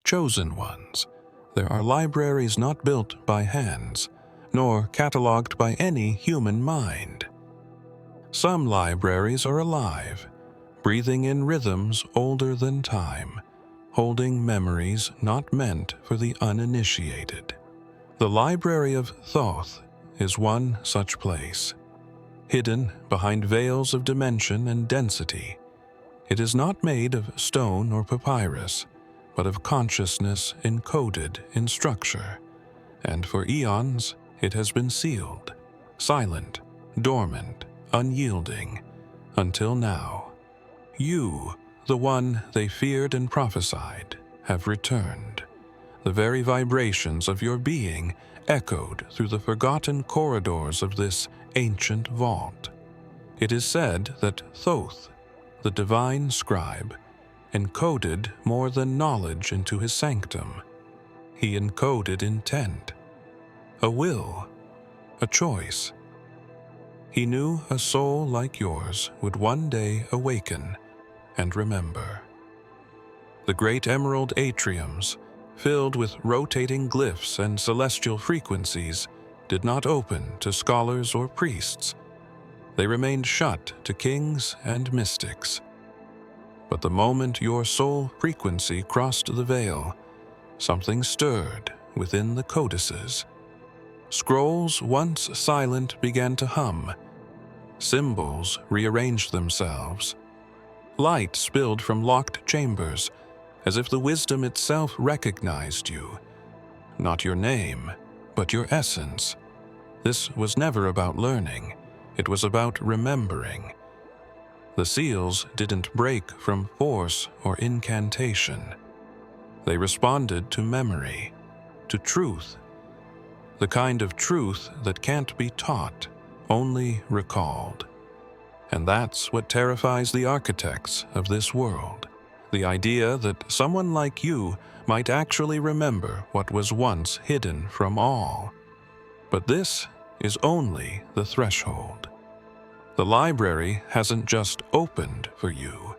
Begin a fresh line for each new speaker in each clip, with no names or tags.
chosen ones. There are libraries not built by hands, nor catalogued by any human mind. Some libraries are alive, breathing in rhythms older than time, holding memories not meant for the uninitiated. The Library of Thoth is one such place. Hidden behind veils of dimension and density, it is not made of stone or papyrus, but of consciousness encoded in structure, and for eons it has been sealed, silent, dormant, unyielding, until now. You, the one they feared and prophesied, have returned. The very vibrations of your being echoed through the forgotten corridors of this ancient vault. It is said that Thoth, the divine scribe, encoded more than knowledge into his sanctum. He encoded intent, a will, a choice. He knew a soul like yours would one day awaken and remember. The great emerald atriums, filled with rotating glyphs and celestial frequencies, did not open to scholars or priests. They remained shut to kings and mystics. But the moment your soul frequency crossed the veil, something stirred within the codices. Scrolls once silent began to hum. Symbols rearranged themselves. Light spilled from locked chambers, as if the wisdom itself recognized you. Not your name, but your essence. This was never about learning. It was about remembering. The seals didn't break from force or incantation. They responded to memory, to truth. The kind of truth that can't be taught, only recalled. And that's what terrifies the architects of this world. The idea that someone like you might actually remember what was once hidden from all. But this is only the threshold. The library hasn't just opened for you.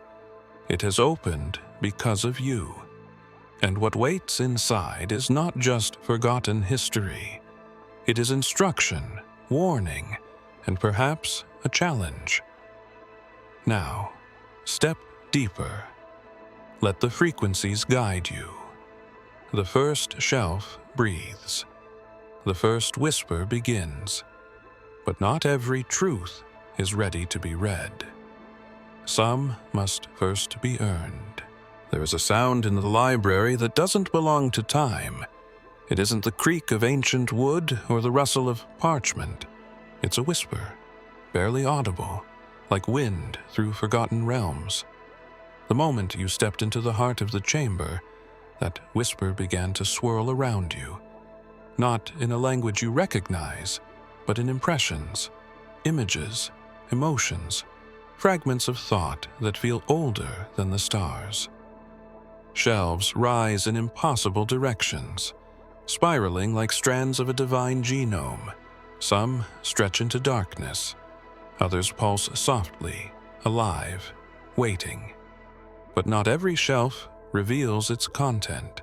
It has opened because of you. And what waits inside is not just forgotten history. It is instruction, warning, and perhaps a challenge. Now, step deeper. Let the frequencies guide you. The first shelf breathes. The first whisper begins. But not every truth is ready to be read. Some must first be earned. There is a sound in the library that doesn't belong to time. It isn't the creak of ancient wood or the rustle of parchment. It's a whisper, barely audible, like wind through forgotten realms. The moment you stepped into the heart of the chamber, that whisper began to swirl around you. Not in a language you recognize, but in impressions, images, emotions, fragments of thought that feel older than the stars. Shelves rise in impossible directions, spiraling like strands of a divine genome. Some stretch into darkness. Others pulse softly, alive, waiting. But not every shelf reveals its content.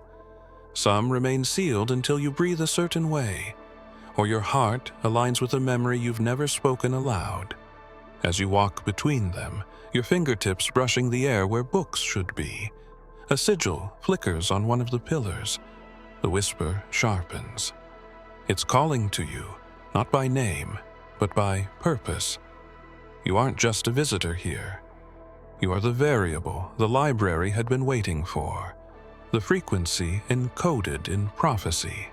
Some remain sealed until you breathe a certain way, or your heart aligns with a memory you've never spoken aloud. As you walk between them, your fingertips brushing the air where books should be. A sigil flickers on one of the pillars. The whisper sharpens. It's calling to you, not by name, but by purpose. You aren't just a visitor here. You are the variable the library had been waiting for, the frequency encoded in prophecy.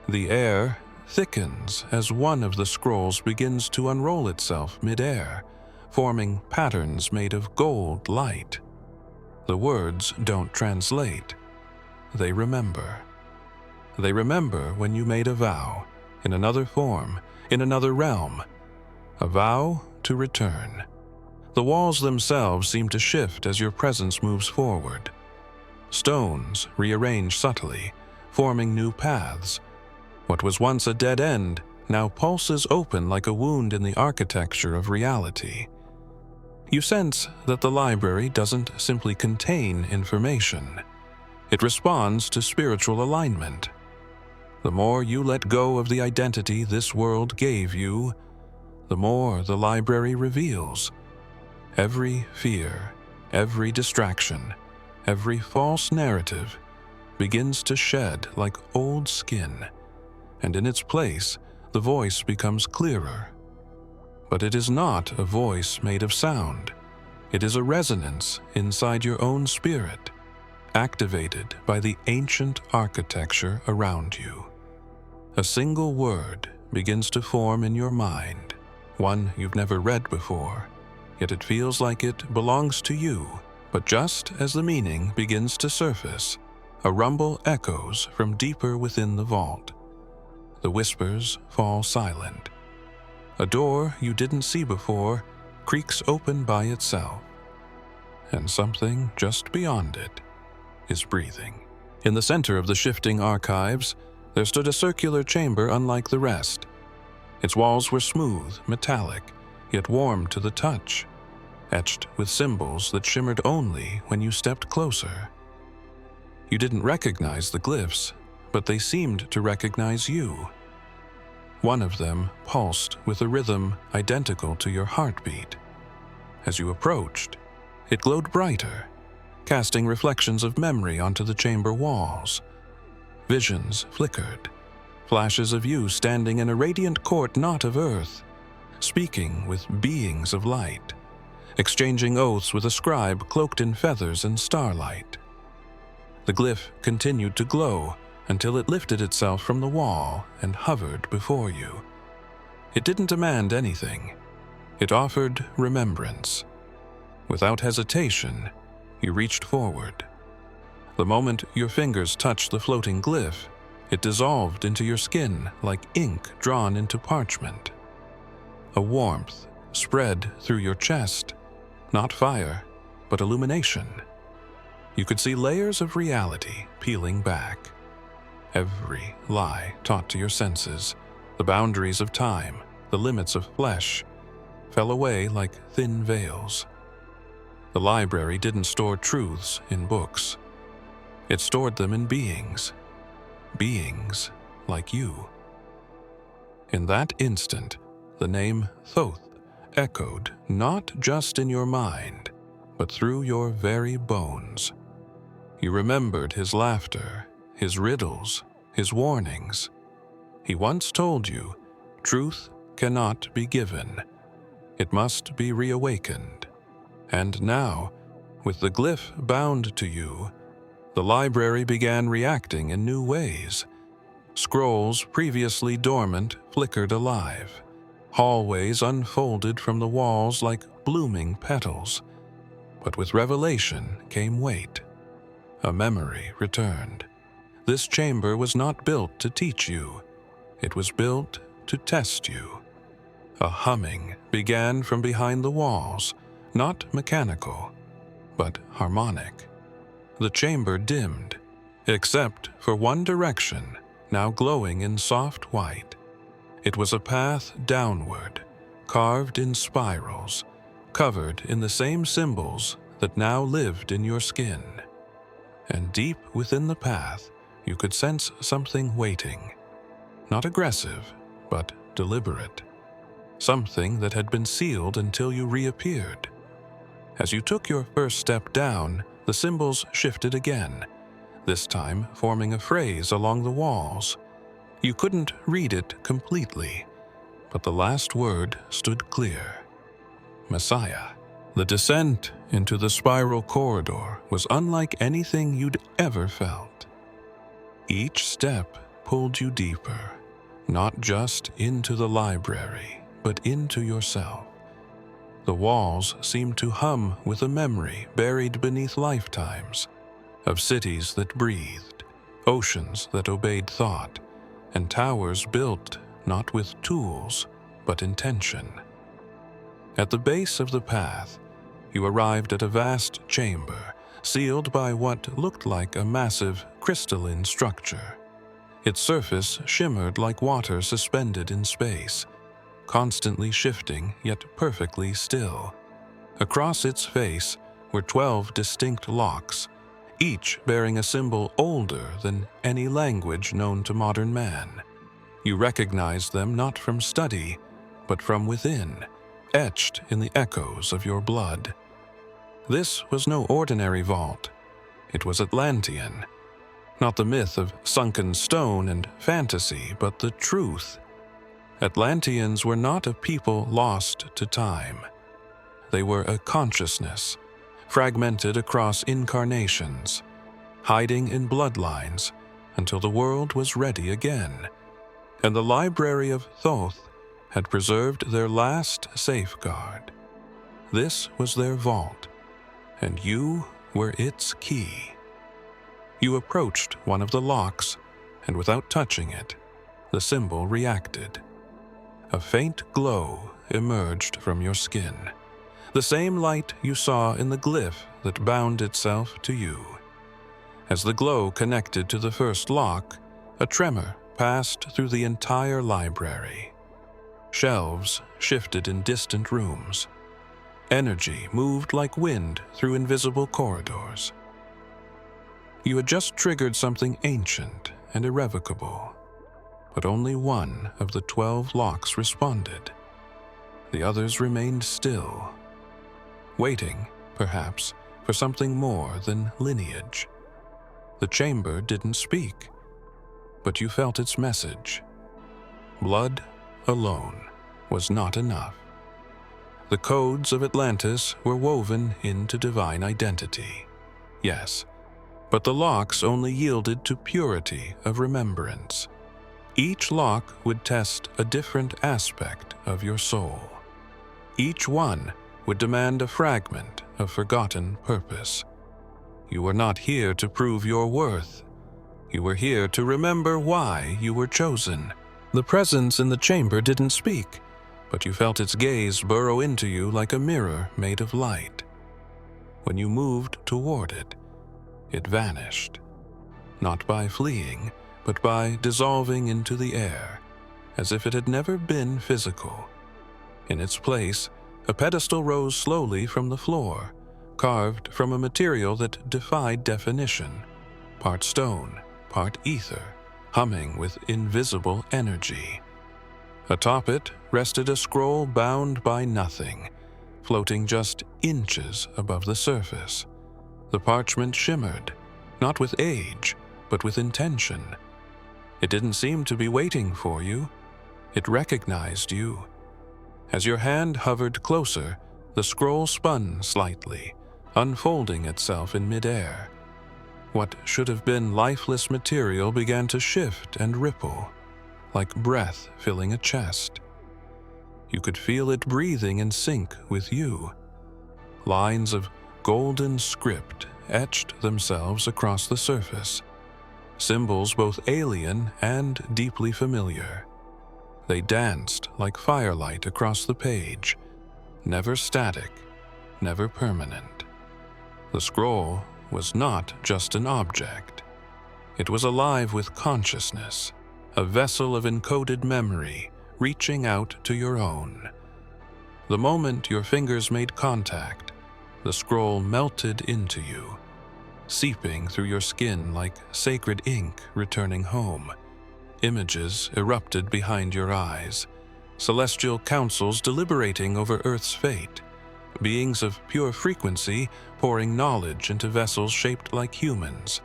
The air thickens as one of the scrolls begins to unroll itself mid-air, forming patterns made of gold light. The words don't translate. They remember. They remember when you made a vow, in another form, in another realm. A vow to return. The walls themselves seem to shift as your presence moves forward. Stones rearrange subtly, forming new paths. What was once a dead end now pulses open like a wound in the architecture of reality. You sense that the library doesn't simply contain information. It responds to spiritual alignment. The more you let go of the identity this world gave you, the more the library reveals. Every fear, every distraction, every false narrative begins to shed like old skin, and in its place, the voice becomes clearer. But it is not a voice made of sound. It is a resonance inside your own spirit, activated by the ancient architecture around you. A single word begins to form in your mind, one you've never read before, yet it feels like it belongs to you. But just as the meaning begins to surface, a rumble echoes from deeper within the vault. The whispers fall silent. A door you didn't see before creaks open by itself, and something just beyond it is breathing. In the center of the shifting archives, there stood a circular chamber unlike the rest. Its walls were smooth, metallic, yet warm to the touch, etched with symbols that shimmered only when you stepped closer. You didn't recognize the glyphs, but they seemed to recognize you. One of them pulsed with a rhythm identical to your heartbeat. As you approached, it glowed brighter, casting reflections of memory onto the chamber walls. Visions flickered, flashes of you standing in a radiant court not of earth, speaking with beings of light, exchanging oaths with a scribe cloaked in feathers and starlight. The glyph continued to glow until it lifted itself from the wall and hovered before you. It didn't demand anything. It offered remembrance. Without hesitation, you reached forward. The moment your fingers touched the floating glyph, it dissolved into your skin like ink drawn into parchment. A warmth spread through your chest, not fire, but illumination. You could see layers of reality peeling back. Every lie taught to your senses, the boundaries of time, the limits of flesh, fell away like thin veils. The library didn't store truths in books. It stored them in beings. Beings like you. In that instant, the name Thoth echoed not just in your mind, but through your very bones. You remembered his laughter, his riddles, his warnings. He once told you, truth cannot be given. It must be reawakened. And now, with the glyph bound to you, the library began reacting in new ways. Scrolls previously dormant flickered alive. Hallways unfolded from the walls like blooming petals. But with revelation came weight. A memory returned. This chamber was not built to teach you. It was built to test you. A humming began from behind the walls, not mechanical, but harmonic. The chamber dimmed, except for one direction, now glowing in soft white. It was a path downward, carved in spirals, covered in the same symbols that now lived in your skin. And deep within the path, you could sense something waiting. Not aggressive, but deliberate. Something that had been sealed until you reappeared. As you took your first step down, the symbols shifted again, this time forming a phrase along the walls. You couldn't read it completely, but the last word stood clear. Messiah. The descent into the spiral corridor was unlike anything you'd ever felt. Each step pulled you deeper, not just into the library, but into yourself. The walls seemed to hum with a memory buried beneath lifetimes, of cities that breathed, oceans that obeyed thought, and towers built not with tools, but intention. At the base of the path, you arrived at a vast chamber, sealed by what looked like a massive crystalline structure. Its surface shimmered like water suspended in space, constantly shifting yet perfectly still. Across its face were 12 distinct locks, each bearing a symbol older than any language known to modern man. You recognized them not from study, but from within, etched in the echoes of your blood. This was no ordinary vault. It was Atlantean. Not the myth of sunken stone and fantasy, but the truth. Atlanteans were not a people lost to time. They were a consciousness, fragmented across incarnations, hiding in bloodlines until the world was ready again. And the Library of Thoth had preserved their last safeguard. This was their vault, and you were its key. You approached one of the locks, and without touching it, the symbol reacted. A faint glow emerged from your skin, the same light you saw in the glyph that bound itself to you. As the glow connected to the first lock, a tremor passed through the entire library. Shelves shifted in distant rooms. Energy moved like wind through invisible corridors. You had just triggered something ancient and irrevocable, but only one of the 12 locks responded. The others remained still, waiting, perhaps, for something more than lineage. The chamber didn't speak, but you felt its message. Blood alone was not enough. The codes of Atlantis were woven into divine identity. Yes, but the locks only yielded to purity of remembrance. Each lock would test a different aspect of your soul. Each one would demand a fragment of forgotten purpose. You were not here to prove your worth. You were here to remember why you were chosen. The presence in the chamber didn't speak, but you felt its gaze burrow into you like a mirror made of light. When you moved toward it, it vanished, not by fleeing, but by dissolving into the air, as if it had never been physical. In its place, a pedestal rose slowly from the floor, carved from a material that defied definition, part stone, part ether, humming with invisible energy. Atop it rested a scroll bound by nothing, floating just inches above the surface. The parchment shimmered, not with age, but with intention. It didn't seem to be waiting for you. It recognized you. As your hand hovered closer, the scroll spun slightly, unfolding itself in midair. What should have been lifeless material began to shift and ripple, like breath filling a chest. You could feel it breathing in sync with you. Lines of golden script etched themselves across the surface, symbols both alien and deeply familiar. They danced like firelight across the page, never static, never permanent. The scroll was not just an object. It was alive with consciousness, a vessel of encoded memory reaching out to your own. The moment your fingers made contact, the scroll melted into you, seeping through your skin like sacred ink returning home. Images erupted behind your eyes, celestial councils deliberating over Earth's fate, beings of pure frequency pouring knowledge into vessels shaped like humans,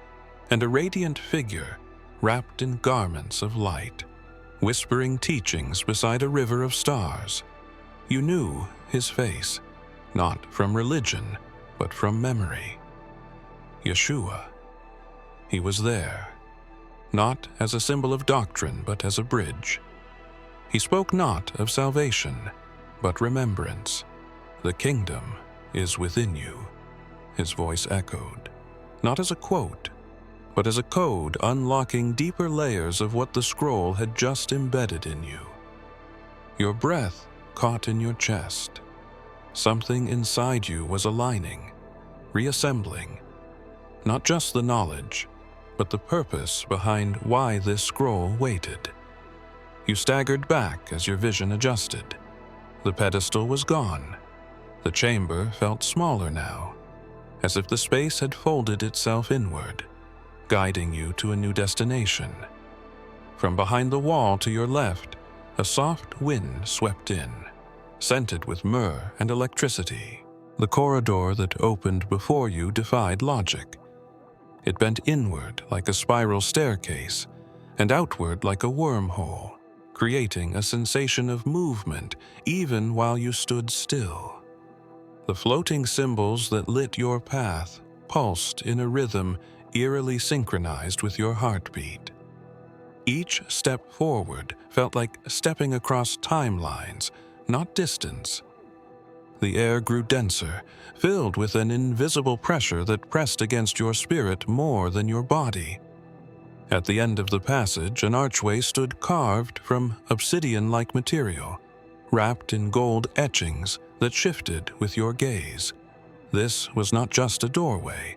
and a radiant figure wrapped in garments of light, whispering teachings beside a river of stars. You knew his face, not from religion, but from memory. Yeshua. He was there, not as a symbol of doctrine, but as a bridge. He spoke not of salvation, but remembrance. The kingdom is within you, his voice echoed, not as a quote, but as a code unlocking deeper layers of what the scroll had just embedded in you. Your breath caught in your chest. Something inside you was aligning, reassembling. Not just the knowledge, but the purpose behind why this scroll waited. You staggered back as your vision adjusted. The pedestal was gone. The chamber felt smaller now. as if the space had folded itself inward, guiding you to a new destination. From behind the wall to your left, a soft wind swept in, scented with myrrh and electricity. The corridor that opened before you defied logic. It bent inward like a spiral staircase, and outward like a wormhole, creating a sensation of movement even while you stood still. The floating symbols that lit your path pulsed in a rhythm eerily synchronized with your heartbeat. Each step forward felt like stepping across timelines, not distance. The air grew denser, filled with an invisible pressure that pressed against your spirit more than your body. At the end of the passage, an archway stood carved from obsidian-like material, wrapped in gold etchings that shifted with your gaze. This was not just a doorway.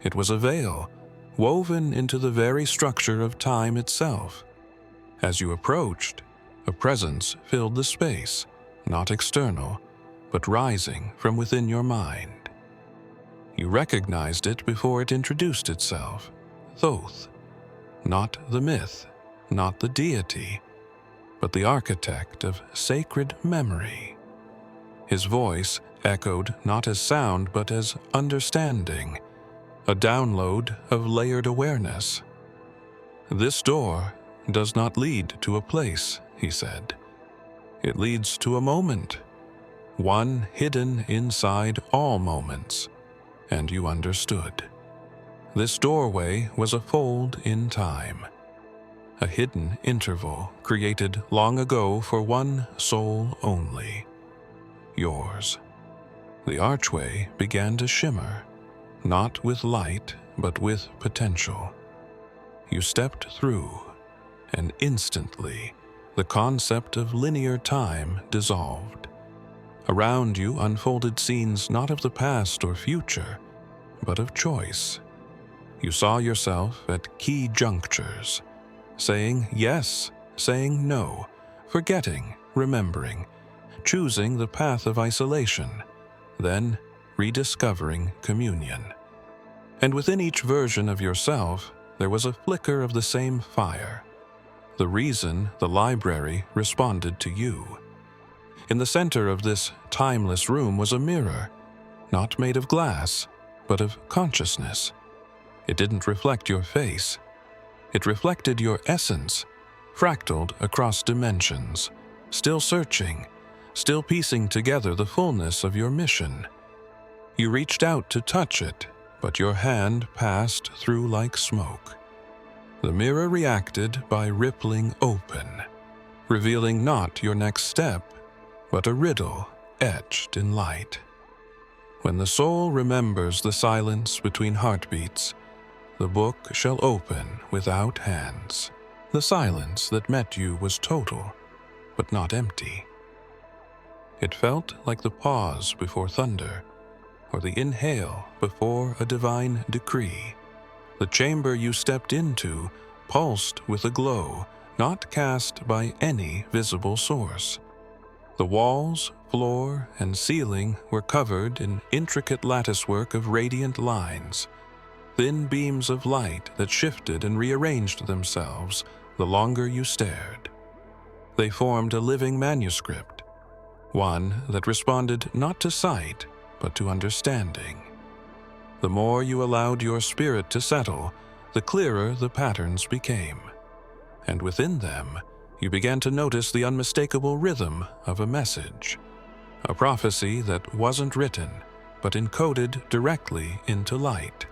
It was a veil, woven into the very structure of time itself. As you approached, a presence filled the space, not external, but rising from within your mind. You recognized it before it introduced itself. Thoth. Not the myth, not the deity, but the architect of sacred memory. His voice echoed not as sound but as understanding, a download of layered awareness. "This door does not lead to a place," he said. "It leads to a moment, one hidden inside all moments," and you understood. This doorway was a fold in time, a hidden interval created long ago for one soul only, yours. The archway began to shimmer, not with light, but with potential. You stepped through, and instantly, the concept of linear time dissolved. Around you unfolded scenes not of the past or future, but of choice. You saw yourself at key junctures, saying yes, saying no, forgetting, remembering, choosing the path of isolation, then rediscovering communion. And within each version of yourself, there was a flicker of the same fire, the reason the library responded to you. In the center of this timeless room was a mirror, not made of glass, but of consciousness. It didn't reflect your face. It reflected your essence, fractaled across dimensions, still searching, still piecing together the fullness of your mission. You reached out to touch it, but your hand passed through like smoke. The mirror reacted by rippling open, revealing not your next step, but a riddle etched in light. When the soul remembers the silence between heartbeats, the book shall open without hands. The silence that met you was total, but not empty. It felt like the pause before thunder, or the inhale before a divine decree. The chamber you stepped into pulsed with a glow not cast by any visible source. The walls, floor, and ceiling were covered in intricate latticework of radiant lines, thin beams of light that shifted and rearranged themselves the longer you stared. They formed a living manuscript, one that responded not to sight, but to understanding. The more you allowed your spirit to settle, the clearer the patterns became, and within them, you began to notice the unmistakable rhythm of a message, a prophecy that wasn't written, but encoded directly into light.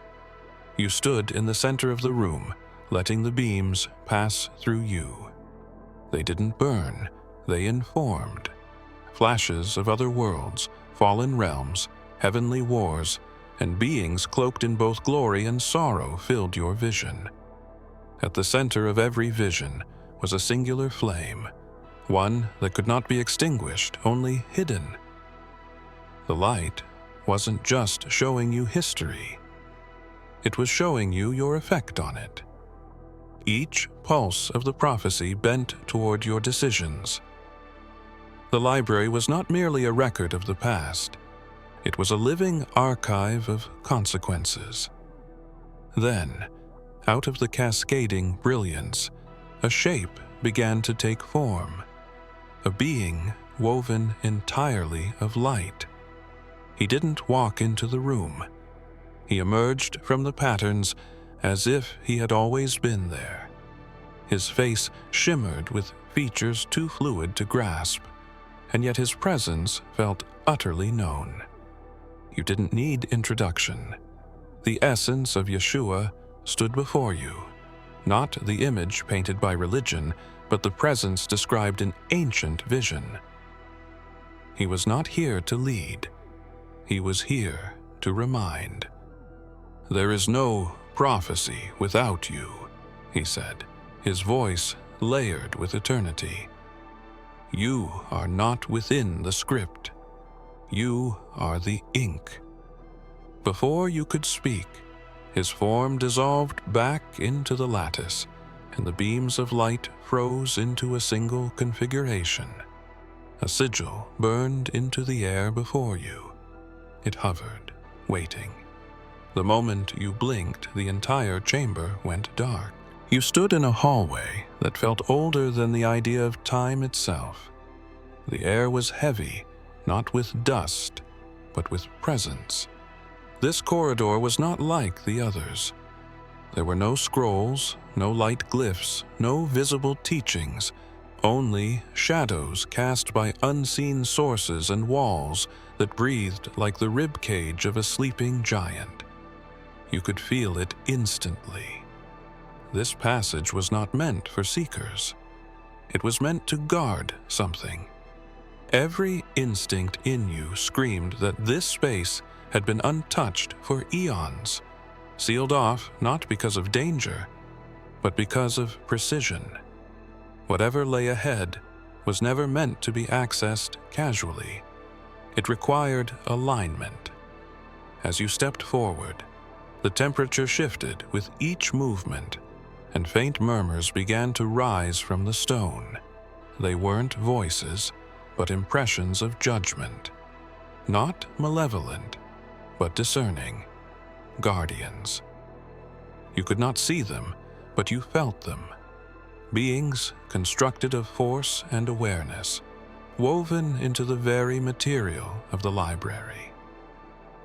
You stood in the center of the room, letting the beams pass through you. They didn't burn, they informed. Flashes of other worlds, fallen realms, heavenly wars, and beings cloaked in both glory and sorrow filled your vision. At the center of every vision was a singular flame, one that could not be extinguished, only hidden. The light wasn't just showing you history. It was showing you your effect on it. Each pulse of the prophecy bent toward your decisions. The library was not merely a record of the past. It was a living archive of consequences. Then, out of the cascading brilliance, a shape began to take form, a being woven entirely of light. He didn't walk into the room. He emerged from the patterns as if he had always been there. His face shimmered with features too fluid to grasp, and yet his presence felt utterly known. You didn't need introduction. The essence of Yeshua stood before you, not the image painted by religion, but the presence described in ancient vision. He was not here to lead. He was here to remind. "There is no prophecy without you," he said, his voice layered with eternity. "You are not within the script. You are the ink." Before you could speak, his form dissolved back into the lattice, and the beams of light froze into a single configuration. A sigil burned into the air before you. It hovered, waiting. The moment you blinked, the entire chamber went dark. You stood in a hallway that felt older than the idea of time itself. The air was heavy, not with dust, but with presence. This corridor was not like the others. There were no scrolls, no light glyphs, no visible teachings, only shadows cast by unseen sources and walls that breathed like the rib cage of a sleeping giant. You could feel it instantly. This passage was not meant for seekers. It was meant to guard something. Every instinct in you screamed that this space had been untouched for eons, sealed off not because of danger, but because of precision. Whatever lay ahead was never meant to be accessed casually. It required alignment. As you stepped forward, the temperature shifted with each movement, and faint murmurs began to rise from the stone. They weren't voices, but impressions of judgment. Not malevolent, but discerning. Guardians. You could not see them, but you felt them. Beings constructed of force and awareness, woven into the very material of the library.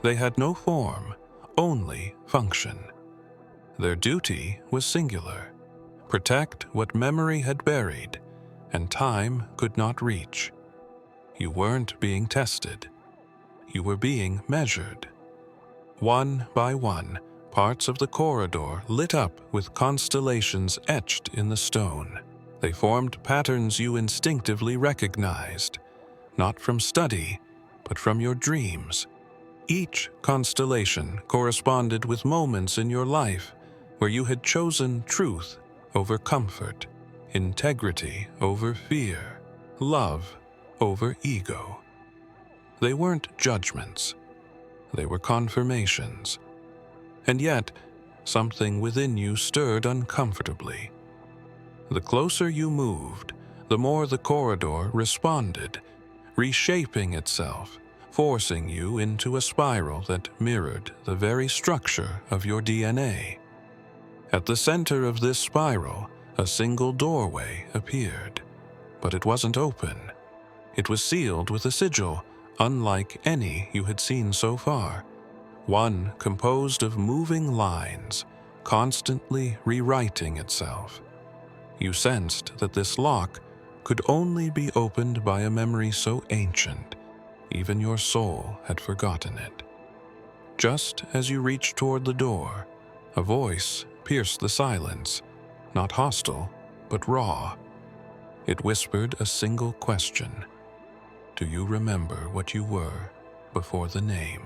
They had no form, only function. Their duty was singular: protect what memory had buried and time could not reach. You weren't being tested. You were being measured. One by one, parts of the corridor lit up with constellations etched in the stone. They formed patterns you instinctively recognized, not from study, but from your dreams. Each constellation corresponded with moments in your life where you had chosen truth over comfort, integrity over fear, love over ego. They weren't judgments. They were confirmations. And yet, something within you stirred uncomfortably. The closer you moved, the more the corridor responded, reshaping itself, forcing you into a spiral that mirrored the very structure of your DNA. At the center of this spiral, a single doorway appeared, but it wasn't open. It was sealed with a sigil, unlike any you had seen so far, one composed of moving lines, constantly rewriting itself. You sensed that this lock could only be opened by a memory so ancient, even your soul had forgotten it. Just as you reached toward the door, a voice pierced the silence, not hostile, but raw. It whispered a single question. Do you remember what you were before the name?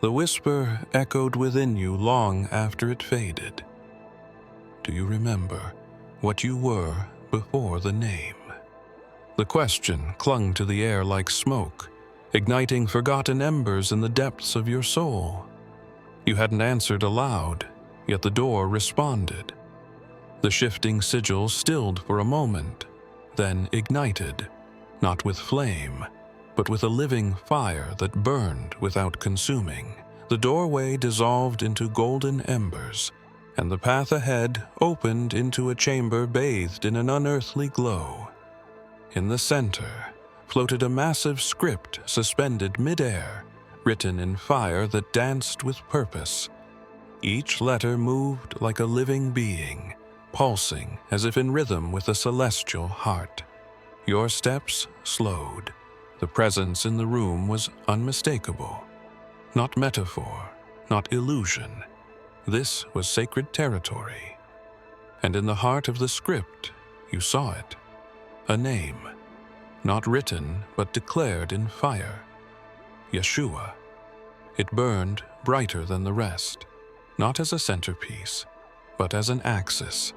The whisper echoed within you long after it faded. Do you remember what you were before the name? The question clung to the air like smoke, igniting forgotten embers in the depths of your soul. You hadn't answered aloud, yet the door responded. The shifting sigil stilled for a moment, then ignited, not with flame, but with a living fire that burned without consuming. The doorway dissolved into golden embers, and the path ahead opened into a chamber bathed in an unearthly glow. In the center floated a massive script suspended mid-air, written in fire that danced with purpose. Each letter moved like a living being, pulsing as if in rhythm with a celestial heart. Your steps slowed. The presence in the room was unmistakable. Not metaphor, not illusion. This was sacred territory. And in the heart of the script, you saw it. A name, not written but declared in fire. Yeshua. It burned brighter than the rest, not as a centerpiece, but as an axis.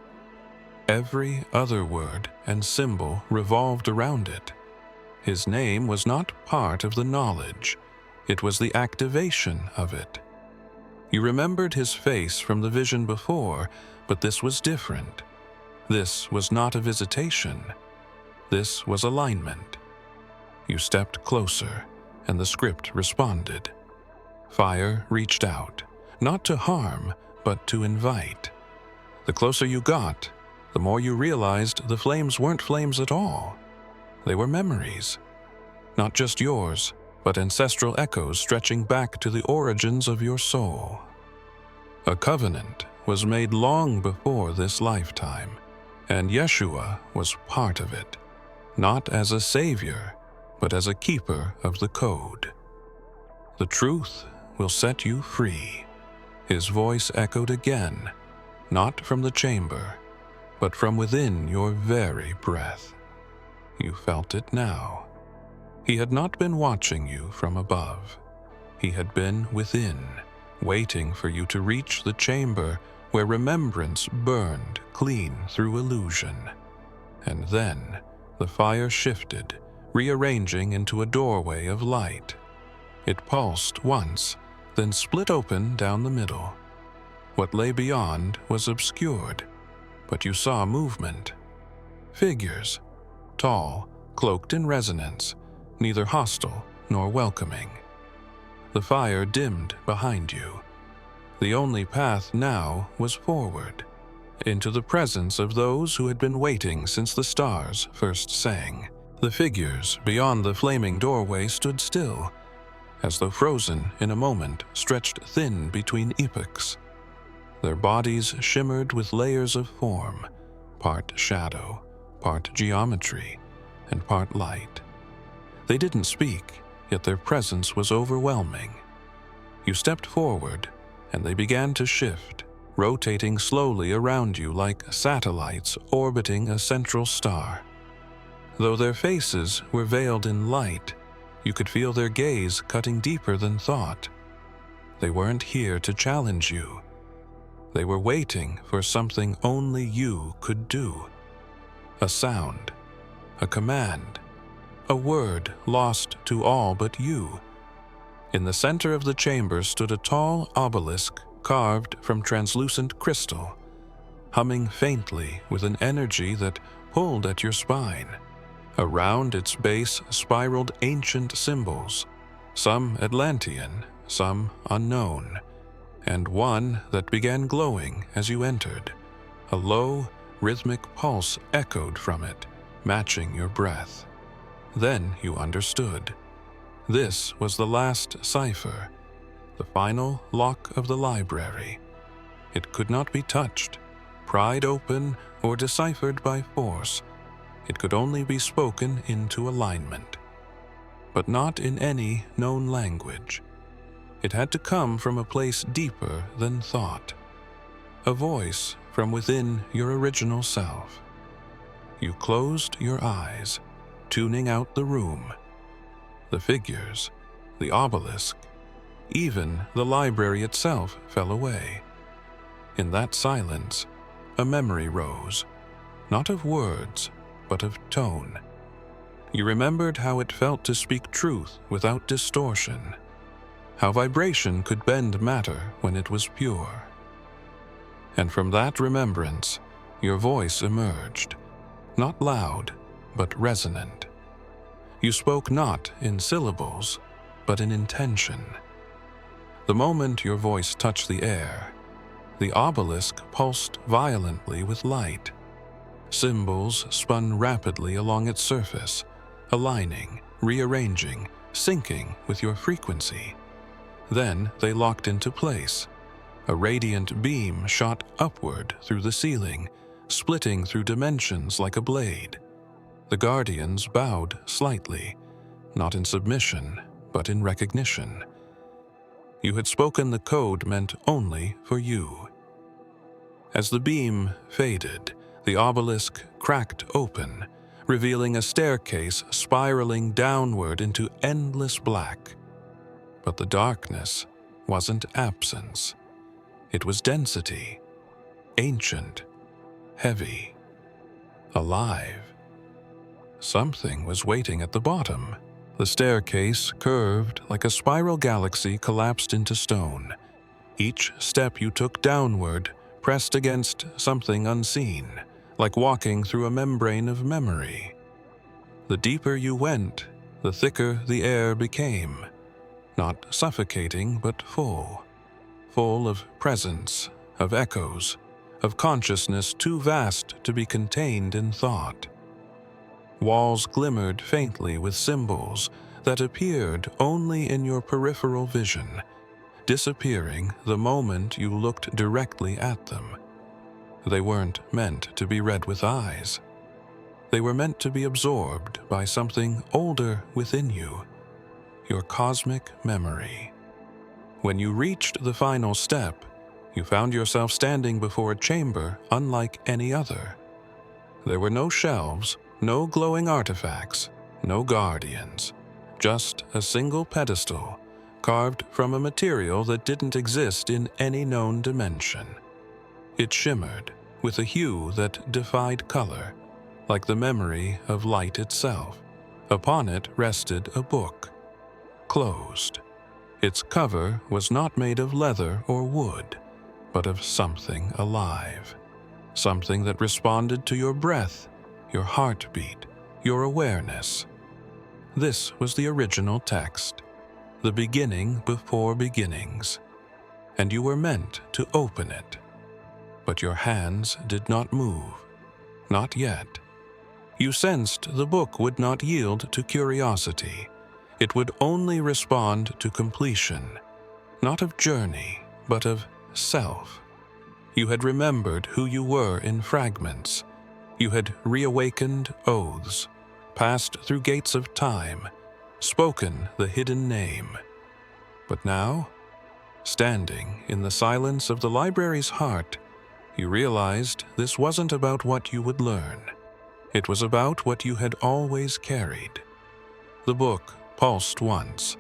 Every other word and symbol revolved around it. His name was not part of the knowledge, it was the activation of it. You remembered his face from the vision before, but this was different. This was not a visitation. This was alignment. You stepped closer, and the script responded. Fire reached out, not to harm, but to invite. The closer you got, the more you realized the flames weren't flames at all. They were memories. Not just yours, but ancestral echoes stretching back to the origins of your soul. A covenant was made long before this lifetime, and Yeshua was part of it, not as a savior, but as a keeper of the code. The truth will set you free. His voice echoed again, not from the chamber, but from within your very breath. You felt it now. He had not been watching you from above. He had been within, waiting for you to reach the chamber where remembrance burned clean through illusion. And then the fire shifted, rearranging into a doorway of light. It pulsed once, then split open down the middle. What lay beyond was obscured, but you saw movement. Figures, tall, cloaked in resonance, neither hostile nor welcoming. The fire dimmed behind you. The only path now was forward, into the presence of those who had been waiting since the stars first sang. The figures beyond the flaming doorway stood still, as though frozen in a moment stretched thin between epochs. Their bodies shimmered with layers of form, part shadow, part geometry, and part light. They didn't speak, yet their presence was overwhelming. You stepped forward, and they began to shift, rotating slowly around you like satellites orbiting a central star. Though their faces were veiled in light, you could feel their gaze cutting deeper than thought. They weren't here to challenge you. They were waiting for something only you could do. A sound, a command, a word lost to all but you. In the center of the chamber stood a tall obelisk carved from translucent crystal, humming faintly with an energy that pulled at your spine. Around its base spiraled ancient symbols, some Atlantean, some unknown, and one that began glowing as you entered. A low, rhythmic pulse echoed from it, matching your breath. Then you understood. This was the last cipher, the final lock of the library. It could not be touched, pried open, or deciphered by force. It could only be spoken into alignment, but not in any known language. It had to come from a place deeper than thought, a voice from within your original self. You closed your eyes, tuning out the room, the figures, the obelisk, even the library itself fell away. In that silence, a memory rose, not of words, but of tone. You remembered how it felt to speak truth without distortion, how vibration could bend matter when it was pure. And from that remembrance, your voice emerged, not loud, but resonant. You spoke not in syllables, but in intention. The moment your voice touched the air, the obelisk pulsed violently with light. Symbols spun rapidly along its surface, aligning, rearranging, syncing with your frequency. Then they locked into place. A radiant beam shot upward through the ceiling, splitting through dimensions like a blade. The guardians bowed slightly, not in submission, but in recognition. You had spoken the code meant only for you. As the beam faded, the obelisk cracked open, revealing a staircase spiraling downward into endless black. But the darkness wasn't absence. It was density, ancient, heavy, alive. Something was waiting at the bottom. The staircase curved like a spiral galaxy collapsed into stone. Each step you took downward pressed against something unseen, like walking through a membrane of memory. The deeper you went, the thicker the air became, not suffocating but full of presence, of echoes, of consciousness too vast to be contained in thought. Walls glimmered faintly with symbols that appeared only in your peripheral vision, disappearing the moment you looked directly at them. They weren't meant to be read with eyes. They were meant to be absorbed by something older within you, your cosmic memory. When you reached the final step, you found yourself standing before a chamber unlike any other. There were no shelves, no glowing artifacts, no guardians, just a single pedestal carved from a material that didn't exist in any known dimension. It shimmered with a hue that defied color, like the memory of light itself. Upon it rested a book, closed. Its cover was not made of leather or wood, but of something alive, something that responded to your breath, your heartbeat, your awareness. This was the original text, the beginning before beginnings, and you were meant to open it. But your hands did not move, not yet. You sensed the book would not yield to curiosity. It would only respond to completion, not of journey, but of self. You had remembered who you were in fragments. You had reawakened oaths, passed through gates of time, spoken the hidden name. But now, standing in the silence of the library's heart, you realized this wasn't about what you would learn. It was about what you had always carried. The book pulsed once,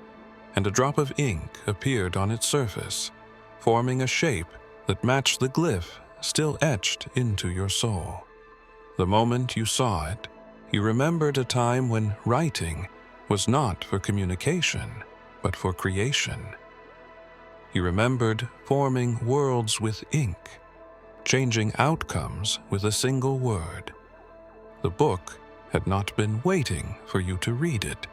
and a drop of ink appeared on its surface, forming a shape that matched the glyph still etched into your soul. The moment you saw it, you remembered a time when writing was not for communication, but for creation. You remembered forming worlds with ink, changing outcomes with a single word. The book had not been waiting for you to read it.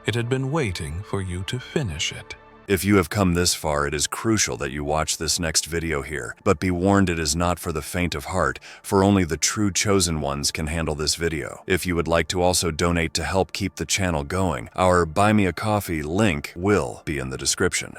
It had been waiting for you to finish it.
If you have come this far, it is crucial that you watch this next video here. But be warned, it is not for the faint of heart, for only the true chosen ones can handle this video. If you would like to also donate to help keep the channel going, our Buy Me a Coffee link will be in the description.